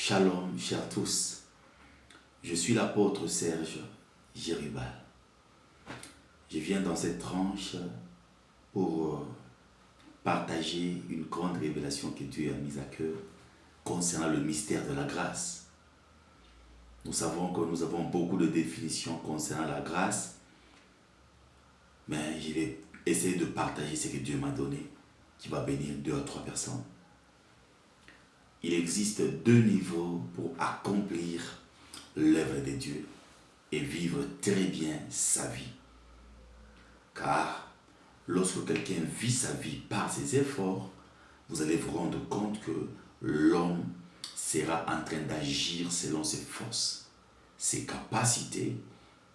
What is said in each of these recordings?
Shalom, chers tous. Je suis l'apôtre Serge Gérubal. Je viens dans cette tranche pour partager une grande révélation que Dieu a mise à cœur concernant le mystère de la grâce. Nous savons que nous avons beaucoup de définitions concernant la grâce, mais je vais essayer de partager ce que Dieu m'a donné, qui va bénir 2 à 3 personnes. Il existe 2 niveaux pour accomplir l'œuvre de Dieu et vivre très bien sa vie. Car lorsque quelqu'un vit sa vie par ses efforts, vous allez vous rendre compte que l'homme sera en train d'agir selon ses forces, ses capacités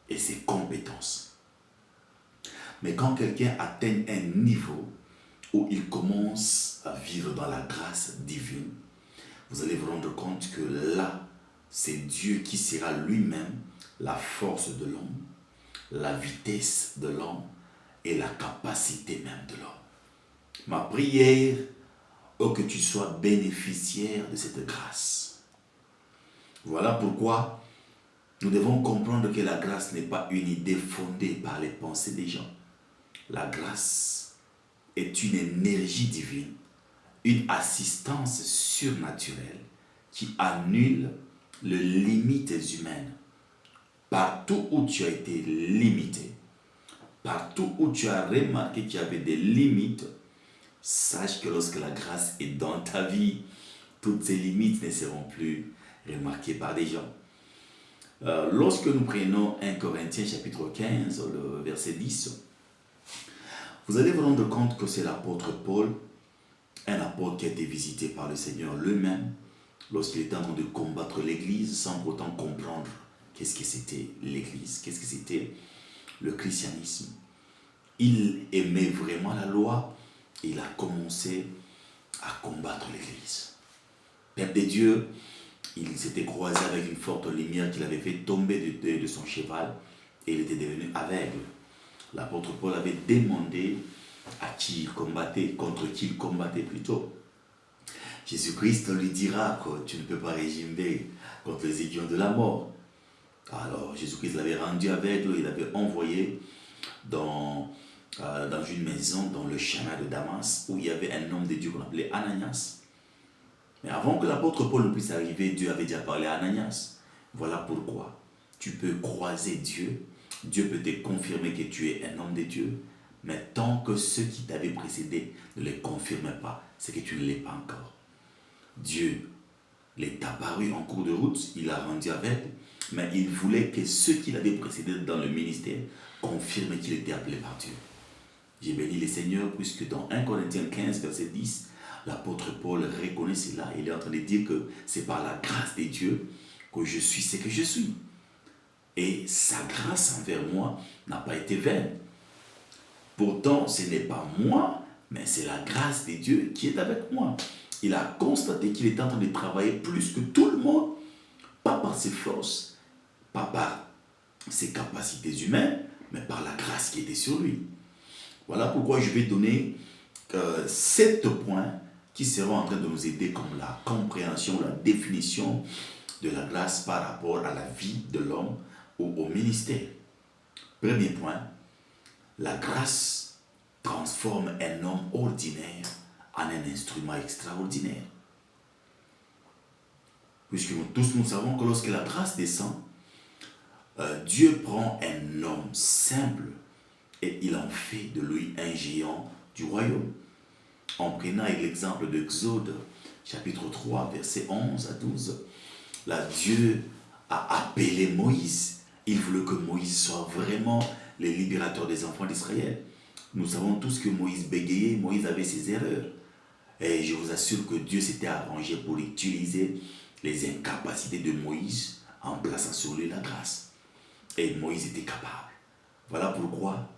et ses compétences. Mais quand quelqu'un atteint un niveau où il commence à vivre dans la grâce divine, vous allez vous rendre compte que là, c'est Dieu qui sera lui-même la force de l'homme, la vitesse de l'homme et la capacité même de l'homme. Ma prière est que tu sois bénéficiaire de cette grâce. Voilà pourquoi nous devons comprendre que la grâce n'est pas une idée fondée par les pensées des gens. La grâce est une énergie divine, une assistance surnaturelle qui annule les limites humaines. Partout où tu as été limité, partout où tu as remarqué qu'il y avait des limites, sache que lorsque la grâce est dans ta vie, toutes ces limites ne seront plus remarquées par des gens. Lorsque nous prenons 1 Corinthiens chapitre 15, le verset 10, vous allez vous rendre compte que c'est l'apôtre Paul, un apôtre qui a été visité par le Seigneur lui-même lorsqu'il était en train de combattre l'Église sans pourtant comprendre qu'est-ce que c'était l'Église, qu'est-ce que c'était le christianisme. Il aimait vraiment la loi et il a commencé à combattre l'Église. Père de Dieu, il s'était croisé avec une forte lumière qui l'avait fait tomber de son cheval et il était devenu aveugle. L'apôtre Paul avait demandé à qui il combattait, contre qui il combattait plutôt. Jésus-Christ lui dira que tu ne peux pas régimer contre les aiguillons de la mort. Alors Jésus-Christ l'avait rendu aveugle, il l'avait envoyé dans une maison dans le chemin de Damas où il y avait un homme de Dieu qu'on appelait Ananias. Mais avant que l'apôtre Paul ne puisse arriver, Dieu avait déjà parlé à Ananias. Voilà pourquoi tu peux croiser Dieu. Dieu peut te confirmer que tu es un homme de Dieu. Mais tant que ceux qui t'avaient précédé ne le confirment pas, c'est que tu ne l'es pas encore. Dieu l'est apparu en cours de route, il l'a rendu aveugle, mais il voulait que ceux qui l'avaient précédé dans le ministère confirment qu'il était appelé par Dieu. J'ai béni le Seigneur puisque dans 1 Corinthiens 15, verset 10, l'apôtre Paul reconnaît cela. Il est en train de dire que c'est par la grâce de Dieu que je suis ce que je suis. Et sa grâce envers moi n'a pas été vaine. Pourtant, ce n'est pas moi, mais c'est la grâce de Dieu qui est avec moi. Il a constaté qu'il était en train de travailler plus que tout le monde, pas par ses forces, pas par ses capacités humaines, mais par la grâce qui était sur lui. Voilà pourquoi je vais donner 7 points qui seront en train de nous aider comme la compréhension, la définition de la grâce par rapport à la vie de l'homme ou au ministère. Premier point, la grâce transforme un homme ordinaire en un instrument extraordinaire. Puisque nous tous nous savons que lorsque la grâce descend, Dieu prend un homme simple et il en fait de lui un géant du royaume. En prenant l'exemple d'Exode, chapitre 3, versets 11 à 12, là Dieu a appelé Moïse. Il voulait que Moïse soit vraiment le libérateur des enfants d'Israël. Nous savons tous que Moïse bégayait, Moïse avait ses erreurs. Et je vous assure que Dieu s'était arrangé pour utiliser les incapacités de Moïse en plaçant sur lui la grâce. Et Moïse était capable. Voilà pourquoi,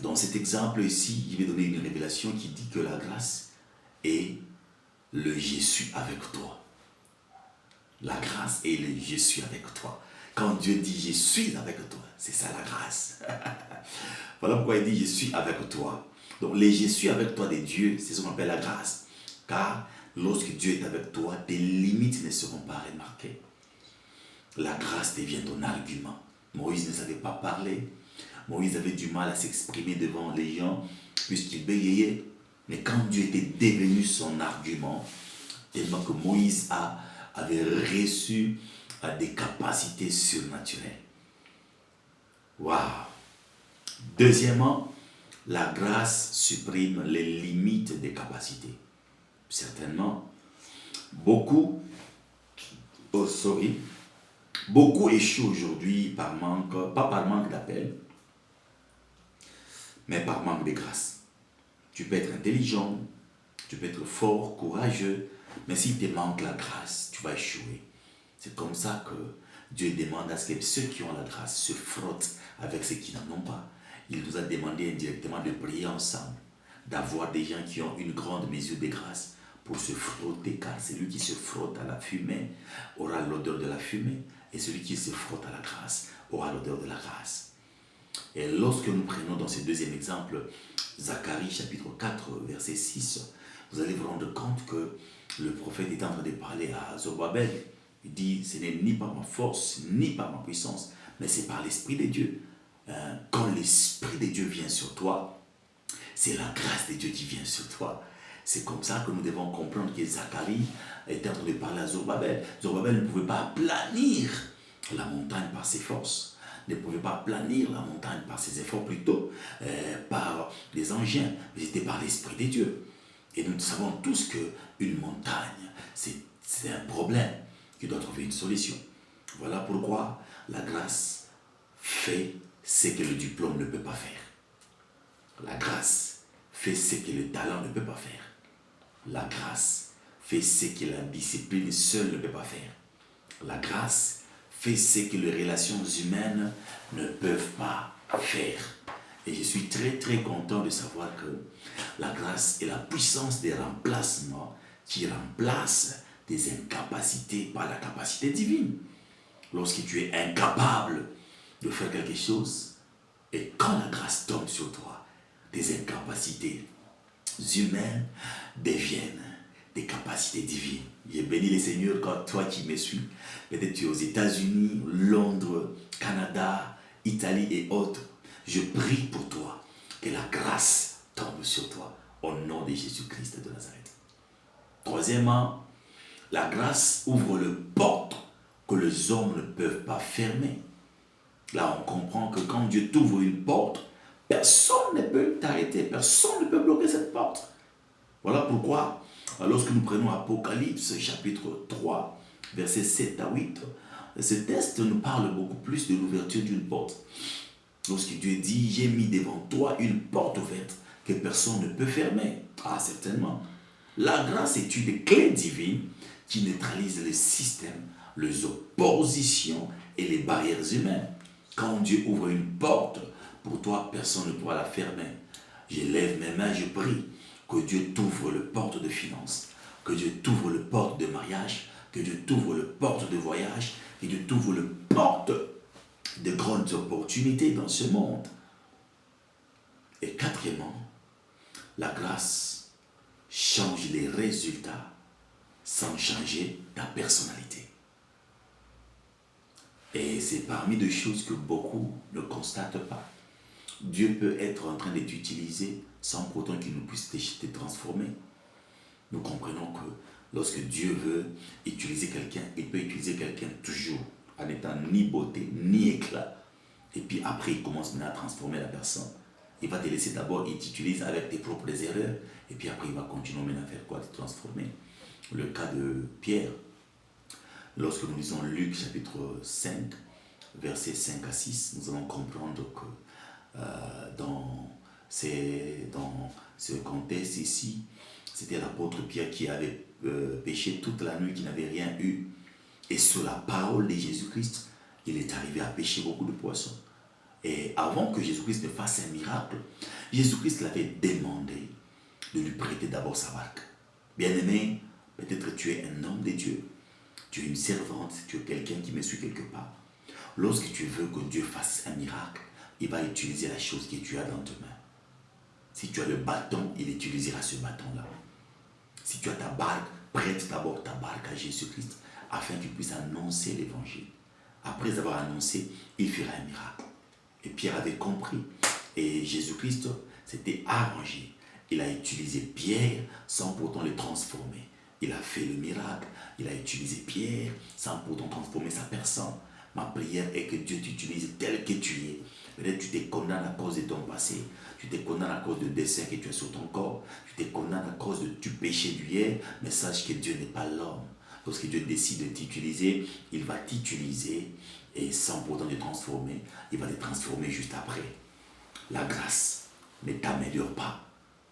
dans cet exemple ici, je vais donner une révélation qui dit que la grâce est le « je suis avec toi ». La grâce est le « je suis avec toi ». Quand Dieu dit « je suis avec toi », c'est ça la grâce. Voilà pourquoi il dit « je suis avec toi ». Donc, les « je suis avec toi » de Dieu, c'est ce qu'on appelle la grâce. Car Lorsque Dieu est avec toi, tes limites ne seront pas remarquées. La grâce devient ton argument. Moïse ne savait pas parler. Moïse avait du mal à s'exprimer devant les gens puisqu'il bégayait. Mais quand Dieu était devenu son argument, tellement que Moïse avait reçu des capacités surnaturelles. Waouh! Deuxièmement, la grâce supprime les limites des capacités. Certainement, beaucoup échouent aujourd'hui par manque, pas par manque d'appel, mais par manque de grâce. Tu peux être intelligent, tu peux être fort, courageux, mais s'il te manque la grâce, tu vas échouer. C'est comme ça que Dieu demande à ce que ceux qui ont la grâce se frottent avec ceux qui n'en ont pas. Il nous a demandé indirectement de prier ensemble, d'avoir des gens qui ont une grande mesure de grâce pour se frotter, car celui qui se frotte à la fumée aura l'odeur de la fumée, et celui qui se frotte à la grâce aura l'odeur de la grâce. Et lorsque nous prenons dans ce deuxième exemple, Zacharie chapitre 4, verset 6, vous allez vous rendre compte que le prophète est en train de parler à Zorobabel. Il dit, ce n'est ni par ma force, ni par ma puissance, mais c'est par l'Esprit de Dieu. Quand l'Esprit de Dieu vient sur toi, c'est la grâce de Dieu qui vient sur toi. C'est comme ça que nous devons comprendre que Zacharie était en train de parler à Zorobabel. Zorobabel ne pouvait pas aplanir la montagne par ses forces, ne pouvait pas aplanir la montagne par ses efforts, plutôt par des engins, mais c'était par l'Esprit de Dieu. Et nous savons tous qu'une montagne, c'est un problème qui doit trouver une solution. Voilà pourquoi la grâce fait ce que le diplôme ne peut pas faire. La grâce fait ce que le talent ne peut pas faire. La grâce fait ce que la discipline seule ne peut pas faire. La grâce fait ce que les relations humaines ne peuvent pas faire. Et je suis très très content de savoir que la grâce est la puissance des remplacements qui remplace des incapacités par la capacité divine. Lorsque tu es incapable de faire quelque chose, et quand la grâce tombe sur toi, des incapacités humaines deviennent des capacités divines. Je bénis le Seigneur quand toi qui me suis, peut-être tu es aux États-Unis, Londres, Canada, Italie et autres. Je prie pour toi que la grâce tombe sur toi au nom de Jésus-Christ de Nazareth. Troisièmement, la grâce ouvre le porte que les hommes ne peuvent pas fermer. Là, on comprend que quand Dieu t'ouvre une porte, personne ne peut t'arrêter, personne ne peut bloquer cette porte. Voilà pourquoi, lorsque nous prenons Apocalypse, chapitre 3, versets 7 à 8, ce texte nous parle beaucoup plus de l'ouverture d'une porte. Lorsque Dieu dit, j'ai mis devant toi une porte ouverte que personne ne peut fermer. Ah, certainement. La grâce est une clé divine qui neutralise les systèmes, les oppositions et les barrières humaines. Quand Dieu ouvre une porte, pour toi, personne ne pourra la fermer. Je lève mes mains, je prie que Dieu t'ouvre le porte de finances, que Dieu t'ouvre le porte de mariage, que Dieu t'ouvre le porte de voyage, que Dieu t'ouvre le porte de grandes opportunités dans ce monde. Et quatrièmement, la grâce change les résultats sans changer ta personnalité. Et c'est parmi des choses que beaucoup ne constatent pas. Dieu peut être en train de t'utiliser sans pour autant qu'il ne puisse te transformer. Nous comprenons que lorsque Dieu veut utiliser quelqu'un, il peut utiliser quelqu'un toujours en n'étant ni beauté, ni éclat. Et puis après, il commence maintenant à transformer la personne. Il va te laisser d'abord, il t'utilise avec tes propres erreurs. Et puis après, il va continuer maintenant à faire quoi? Te transformer. Le cas de Pierre. Lorsque nous lisons Luc chapitre 5, versets 5 à 6, nous allons comprendre que dans ce contexte ici, c'était l'apôtre Pierre qui avait péché toute la nuit, qui n'avait rien eu. Et sur la parole de Jésus-Christ, il est arrivé à pêcher beaucoup de poissons. Et avant que Jésus-Christ ne fasse un miracle, Jésus-Christ l'avait demandé de lui prêter d'abord sa barque. Bien-aimé, peut-être tu es un homme de Dieu, tu es une servante, tu es quelqu'un qui me suit quelque part. Lorsque tu veux que Dieu fasse un miracle, il va utiliser la chose que tu as dans tes mains. Si tu as le bâton, il utilisera ce bâton-là. Si tu as ta barque, prête d'abord ta barque à Jésus-Christ afin qu'il puisse annoncer l'évangile. Après avoir annoncé, il fera un miracle. Et Pierre avait compris. Et Jésus-Christ s'était arrangé. Il a utilisé Pierre sans pourtant le transformer. Il a fait le miracle. Il a utilisé Pierre sans pourtant transformer sa personne. Ma prière est que Dieu t'utilise tel que tu es. Peut-être tu te condamnes à cause de ton passé. Tu te condamnes à cause de dessein que tu as sur ton corps. Tu te condamnes à cause du péché d'hier. Mais sache que Dieu n'est pas l'homme. Lorsque Dieu décide de t'utiliser, il va t'utiliser et sans pourtant te transformer, il va te transformer juste après. La grâce ne t'améliore pas.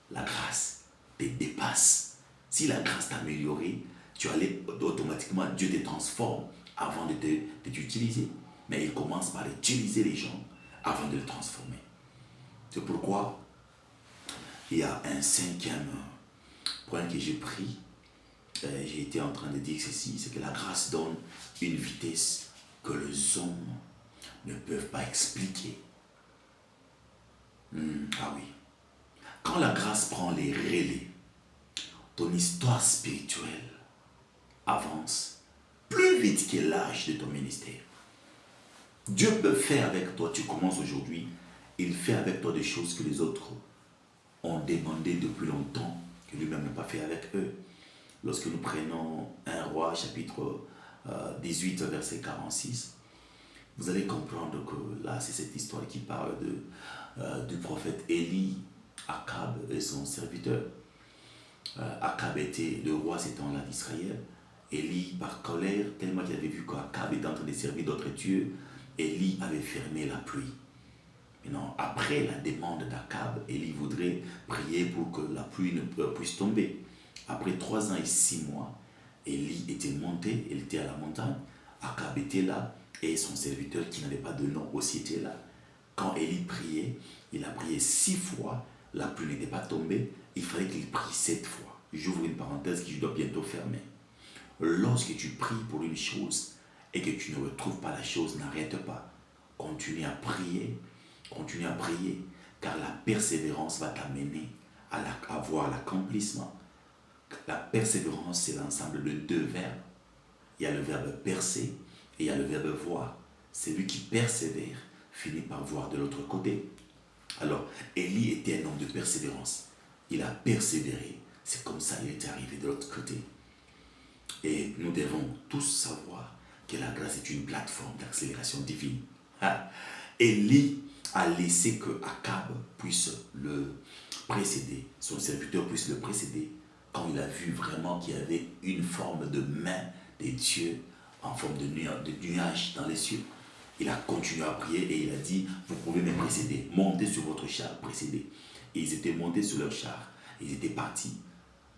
La grâce te dépasse. Si la grâce t'a amélioré, tu allais automatiquement, Dieu te transforme avant de t'utiliser. Mais il commence par utiliser les gens avant de les transformer. C'est pourquoi il y a un cinquième point que j'ai pris. J'ai été en train de dire ceci, c'est que la grâce donne une vitesse que les hommes ne peuvent pas expliquer. Ah oui. Quand la grâce prend les relais, ton histoire spirituelle avance plus vite que l'âge de ton ministère. Dieu peut faire avec toi, tu commences aujourd'hui, il fait avec toi des choses que les autres ont demandé depuis longtemps, que lui-même n'a pas fait avec eux. Lorsque nous prenons 1 Roi chapitre 18 verset 46, vous allez comprendre que là c'est cette histoire qui parle du prophète Élie, Akab et son serviteur. Akab était le roi ces temps-là d'Israël. Élie, par colère, tellement qu'il avait vu qu'Akab était en train de servir d'autres dieux, Élie avait fermé la pluie. Maintenant, après la demande d'Akab, Élie voudrait prier pour que la pluie ne puisse tomber. Après 3 ans et 6 mois, Élie était monté, il était à la montagne, Akab était là, et son serviteur qui n'avait pas de nom aussi était là. Quand Élie priait, il a prié 6 fois, la pluie n'était pas tombée, il fallait qu'il prie 7 fois. J'ouvre une parenthèse que je dois bientôt fermer. Lorsque tu pries pour une chose et que tu ne retrouves pas la chose, n'arrête pas. Continue à prier, car la persévérance va t'amener à voir l'accomplissement. La persévérance, c'est l'ensemble de 2 verbes. Il y a le verbe percer et il y a le verbe voir. Celui qui persévère finit par voir de l'autre côté. Alors, Élie était un homme de persévérance. Il a persévéré. C'est comme ça qu'il est arrivé de l'autre côté. Et nous devons tous savoir que la grâce est une plateforme d'accélération divine. Élie a laissé que Akab puisse le précéder, son serviteur puisse le précéder, quand il a vu vraiment qu'il y avait une forme de main des dieux en forme de nuage dans les cieux. Il a continué à prier et il a dit, vous pouvez me précéder, montez sur votre char, précédez. Et ils étaient montés sur leur char, ils étaient partis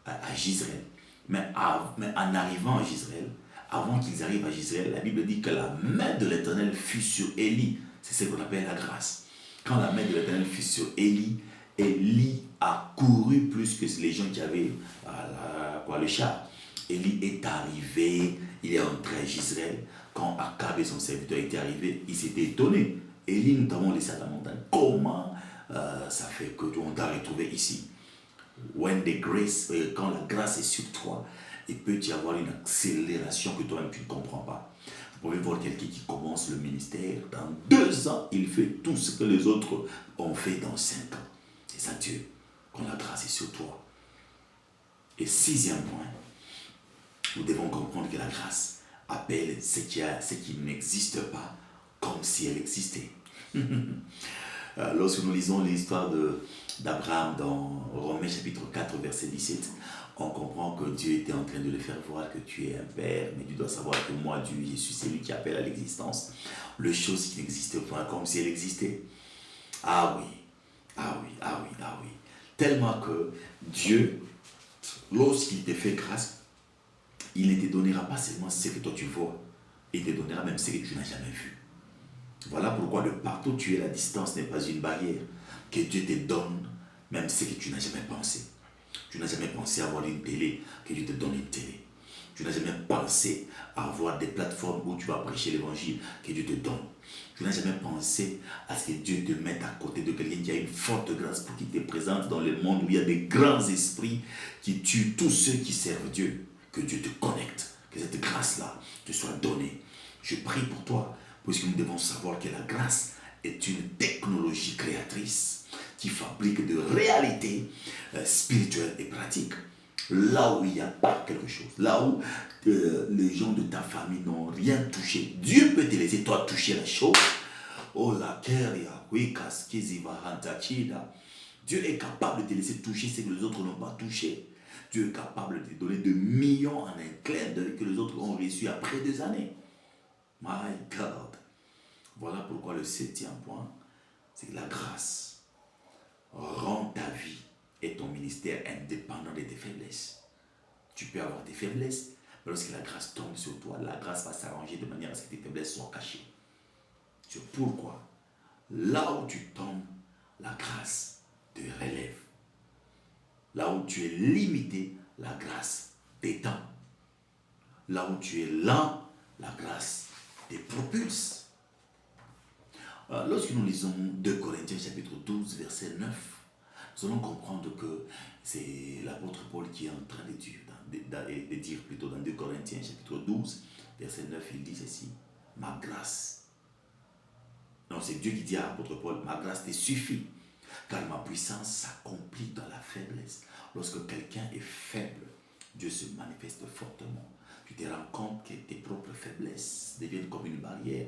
à Gisraël. Mais en arrivant à Gisraël, avant qu'ils arrivent à Gisraël, la Bible dit que la main de l'Éternel fut sur Élie. C'est ce qu'on appelle la grâce. Quand la main de l'Éternel fut sur Élie, Élie a couru plus que les gens qui avaient le char. Élie est arrivé, il est entré à Gisraël. Quand Akab et son serviteur étaient arrivés, ils s'étaient étonnés. Élie, nous t'avons laissé à la montagne. Comment ça fait que on t'a retrouvé ici? Quand la grâce est sur toi, il peut y avoir une accélération que toi-même tu ne comprends pas. Vous pouvez voir quelqu'un qui commence le ministère, dans 2 ans, il fait tout ce que les autres ont fait dans 5 ans. C'est ça Dieu, quand la grâce est sur toi. Et 6e point, nous devons comprendre que la grâce appelle ce qui n'existe pas comme si elle existait. Lorsque nous lisons l'histoire d'Abraham dans Romains chapitre 4 verset 17, on comprend que Dieu était en train de le faire voir que tu es un père, mais tu dois savoir que moi, Dieu, je suis celui qui appelle à l'existence les choses qui n'existent pas comme si elles existaient. Ah oui, ah oui, ah oui, ah oui. Tellement que Dieu, lorsqu'il te fait grâce, il ne te donnera pas seulement ce que toi tu vois, il te donnera même ce que tu n'as jamais vu. Voilà pourquoi de partout où tu es, la distance n'est pas une barrière. Que Dieu te donne même ce que tu n'as jamais pensé. Tu n'as jamais pensé à avoir une télé, que Dieu te donne une télé. Tu n'as jamais pensé à avoir des plateformes où tu vas prêcher l'évangile, que Dieu te donne. Tu n'as jamais pensé à ce que Dieu te mette à côté de quelqu'un qui a une forte grâce pour qu'il te présente dans le monde où il y a des grands esprits qui tuent tous ceux qui servent Dieu. Que Dieu te connecte, que cette grâce-là te soit donnée. Je prie pour toi, puisque nous devons savoir que la grâce est une technologie créatrice qui fabrique de réalités spirituelles et pratiques. Là où il n'y a pas quelque chose, là où les gens de ta famille n'ont rien touché, Dieu peut te laisser toi toucher la chose. Oh la keria, Dieu est capable de te laisser toucher ce que les autres n'ont pas touché. Dieu est capable de te donner 2 millions en un clin d'œil que les autres ont reçu après 2 années. My God. Voilà pourquoi le 7e point, c'est que la grâce rend ta vie et ton ministère indépendant de tes faiblesses. Tu peux avoir des faiblesses, mais lorsque la grâce tombe sur toi, la grâce va s'arranger de manière à ce que tes faiblesses soient cachées. C'est pourquoi, là où tu tombes, la grâce te relève. Là où tu es limité, la grâce t'étend. Là où tu es lent, la grâce te propulse. Lorsque nous lisons 2 Corinthiens chapitre 12, verset 9, nous allons comprendre que c'est l'apôtre Paul qui est en train de dire plutôt dans 2 Corinthiens chapitre 12, verset 9, il dit ceci: ma grâce. Non, c'est Dieu qui dit à l'apôtre Paul: ma grâce te suffit, car ma puissance s'accomplit dans la faiblesse. Lorsque quelqu'un est faible, Dieu se manifeste fortement. Tu te rends compte que tes propres faiblesses deviennent comme une barrière.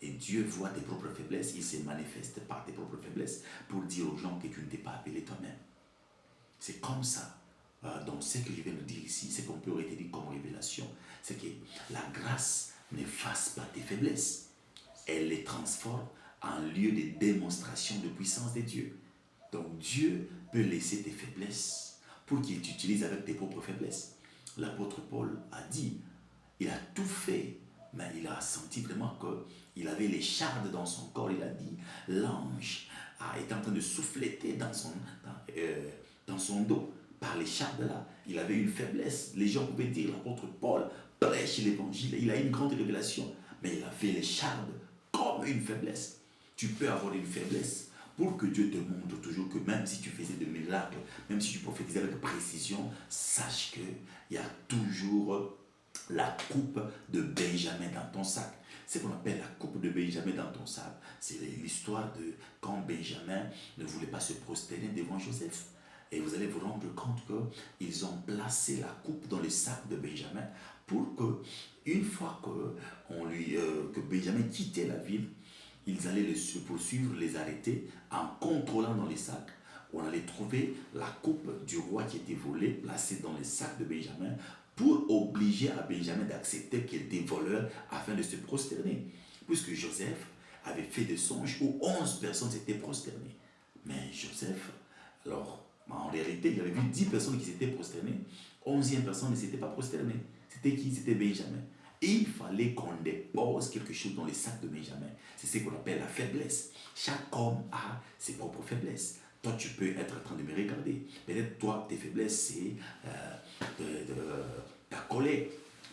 Et Dieu voit tes propres faiblesses, il se manifeste par tes propres faiblesses pour dire aux gens que tu ne t'es pas appelé toi-même. C'est comme ça. Donc ce que je viens de dire ici, c'est qu'on peut retenir comme révélation, c'est que la grâce n'efface pas tes faiblesses. Elle les transforme en lieu de démonstration de puissance de Dieu. Donc Dieu peut laisser tes faiblesses pour qu'il t'utilise avec tes propres faiblesses. L'apôtre Paul a dit, il a tout fait, mais il a senti vraiment qu'il avait les chardes dans son corps. Il a dit, l'ange est en train de souffleter dans son dos. Par les chardes là, il avait une faiblesse. Les gens pouvaient dire, l'apôtre Paul prêche l'évangile, il a une grande révélation, mais il avait les chardes comme une faiblesse. Tu peux avoir une faiblesse pour que Dieu te montre toujours que même si tu faisais des miracles, même si tu prophétisais avec précision, sache qu'il y a toujours la coupe de Benjamin dans ton sac. Ce qu'on appelle la coupe de Benjamin dans ton sac, c'est l'histoire de quand Benjamin ne voulait pas se prosterner devant Joseph. Et vous allez vous rendre compte qu'ils ont placé la coupe dans le sac de Benjamin pour que, une fois que Benjamin quittait la ville, ils allaient les poursuivre, les arrêter en contrôlant dans les sacs. On allait trouver la coupe du roi qui était volée, placée dans le sac de Benjamin, pour obliger à Benjamin d'accepter qu'il était voleur afin de se prosterner. Puisque Joseph avait fait des songes où 11 personnes s'étaient prosternées. Mais Joseph, alors, en réalité, il avait vu 10 personnes qui s'étaient prosternées. 11e personne ne s'était pas prosternée. C'était qui? C'était Benjamin. Et il fallait qu'on dépose quelque chose dans les sacs de Benjamin. C'est ce qu'on appelle la faiblesse. Chaque homme a ses propres faiblesses. Toi, tu peux être en train de me regarder. Peut-être toi, tes faiblesses, c'est ta colère.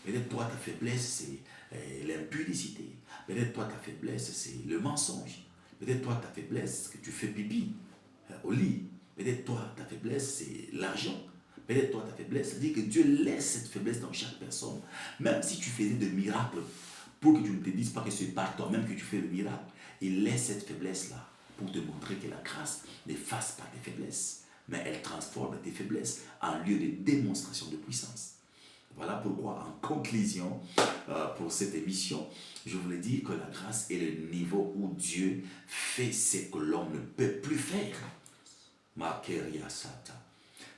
Peut-être toi, ta faiblesse, c'est l'impudicité. Peut-être toi, ta faiblesse, c'est le mensonge. Peut-être toi, ta faiblesse, c'est que tu fais pipi au lit. Peut-être toi, ta faiblesse, c'est l'argent. Peut-être toi, ta faiblesse, c'est-à-dire que Dieu laisse cette faiblesse dans chaque personne. Même si tu faisais des miracles, pour que tu ne te dises pas que c'est par toi-même que tu fais le miracle, il laisse cette faiblesse-là pour te montrer que la grâce n'efface pas tes faiblesses, mais elle transforme tes faiblesses en lieu de démonstration de puissance. Voilà pourquoi, en conclusion, pour cette émission, je voulais dire que la grâce est le niveau où Dieu fait ce que l'homme ne peut plus faire. Makeria Sata.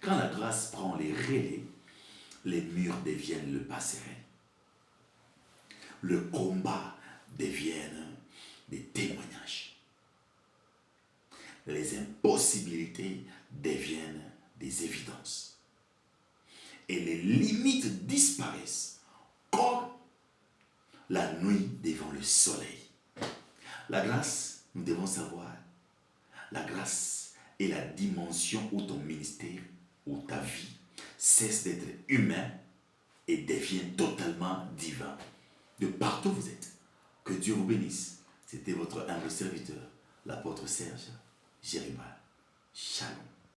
Quand la grâce prend les relais, les murs deviennent le passerelle. Le combat deviennent des témoignages. Les impossibilités deviennent des évidences. Et les limites disparaissent comme la nuit devant le soleil. La grâce, nous devons savoir, la grâce est la dimension où ton ministère, où ta vie cesse d'être humain et devient totalement divin. De partout où vous êtes, que Dieu vous bénisse. C'était votre humble serviteur, l'apôtre Serge Jeribal. Shalom.